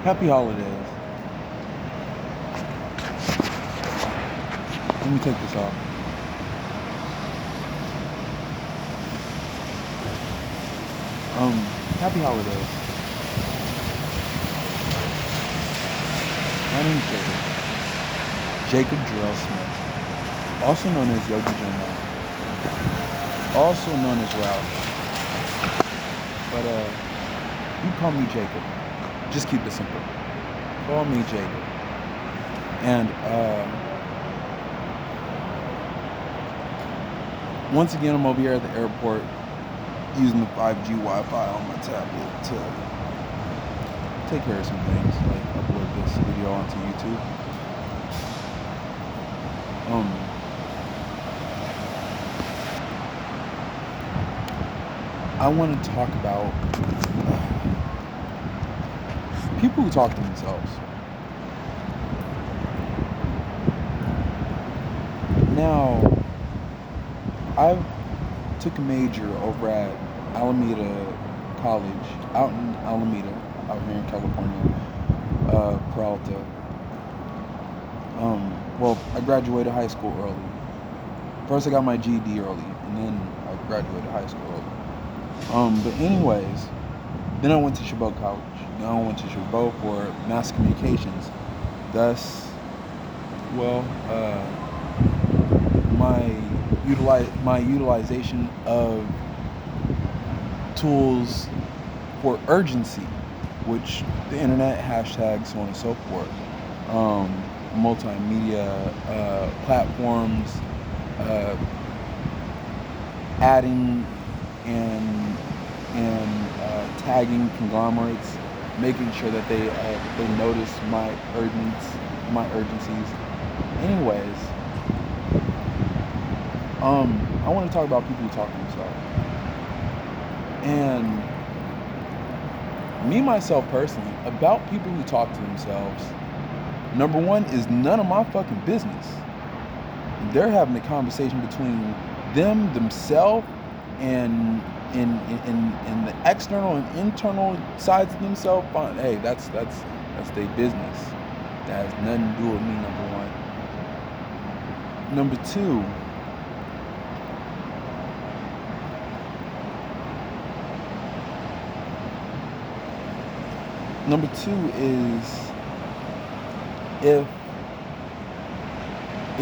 Happy holidays. Let me take this off. Happy holidays. My name's Jacob. Jacob Jarrell Smith. Also known as Yogi Journal. Also known as Ralph. But you call me Jacob. Just keep it simple. Call me Jacob. And once again, I'm over here at the airport using the 5G Wi-Fi on my tablet to take care of some things, like upload this video onto YouTube. I want to talk about people who talk to themselves. Now, I took a major over at Alameda College, out in Alameda, out here in California, Peralta. Well, I graduated high school early. First, I got my GED early, and then I graduated high school early. But anyways, then I went to Chabot College. Now I went to Chabot for mass communications. Thus, well, my utilization of tools for urgency, which the internet, hashtags, so on and so forth, multimedia platforms, adding and tagging conglomerates, making sure that they notice my urgencies. Anyways, I want to talk about people who talk to themselves. And me, myself, personally, about people who talk to themselves, number one is none of my fucking business. They're having a conversation between themselves, and the external and internal sides of themselves. Hey, that's their business. That has nothing to do with me, number one. Number two, is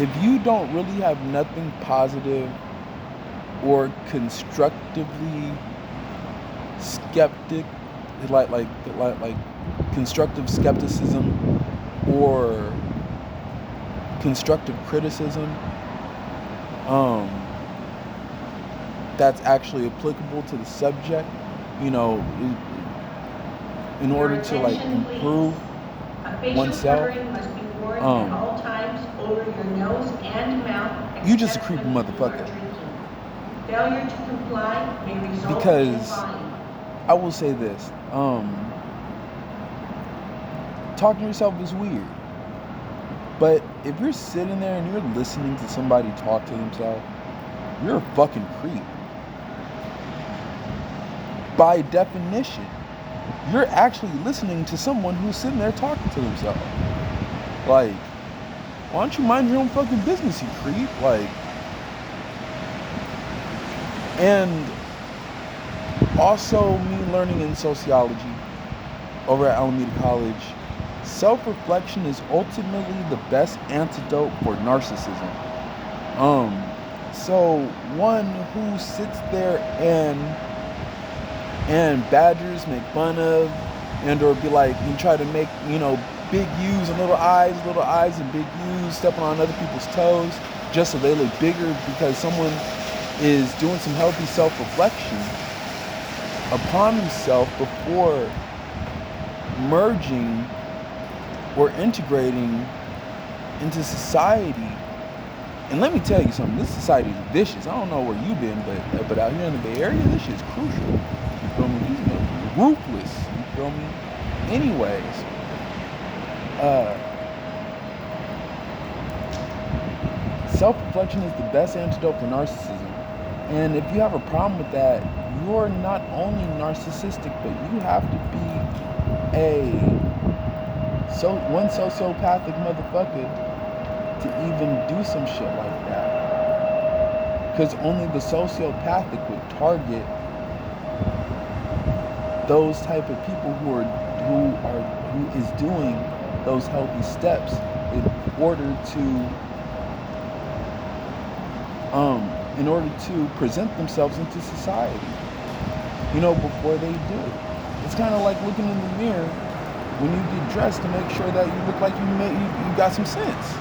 if you don't really have nothing positive or constructively skeptic, like constructive skepticism or constructive criticism, that's actually applicable to the subject, in order to improve oneself. You just a creepy motherfucker. Failure to comply may result because in fine. I will say this, talking to yourself is weird, but if you're sitting there and you're listening to somebody talk to themselves, you're a fucking creep. By definition, you're actually listening to someone who's sitting there talking to themselves. Like, why don't you mind your own fucking business, you creep? And also me learning in sociology over at Alameda College, self-reflection is ultimately the best antidote for narcissism. So one who sits there and badgers, make fun of, and or be like, and try to make, big U's and little I's and big U's, stepping on other people's toes just so they look bigger because someone is doing some healthy self-reflection upon himself before merging or integrating into society. And let me tell you something, this society is vicious. I don't know where you've been, but out here in the Bay Area, this shit's crucial. You feel me? These niggas are ruthless. You feel me? Anyways, self-reflection is the best antidote for narcissism. And if you have a problem with that, you're not only narcissistic, but you have to be a so one sociopathic motherfucker to even do some shit like that. Because only the sociopathic would target those type of people who is doing those healthy steps in order to present themselves into society, before they do it. It's kind of like looking in the mirror when you get dressed to make sure that you look like you got some sense.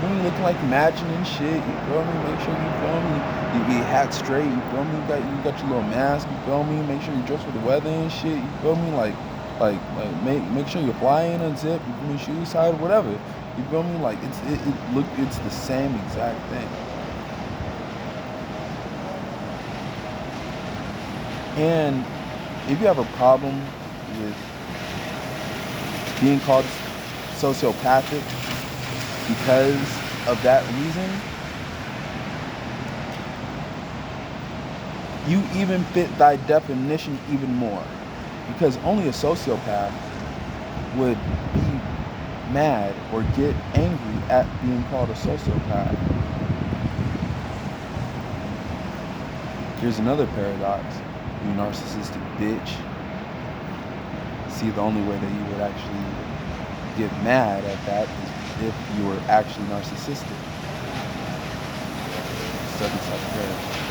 When you look like matching and shit, you feel me? Make sure you feel me. You get hat straight, you feel me? You got your little mask, you feel me? Make sure you dress for the weather and shit, you feel me? Make sure you're flying, unzip, you feel me? Shoes tied, whatever. You feel me? Like it's the same exact thing. And if you have a problem with being called sociopathic because of that reason, you even fit thy definition even more. Because only a sociopath would be mad or get angry at being called a sociopath. Here's another paradox. You narcissistic bitch. See, the only way that you would actually get mad at that is if you were actually narcissistic. Study self-care.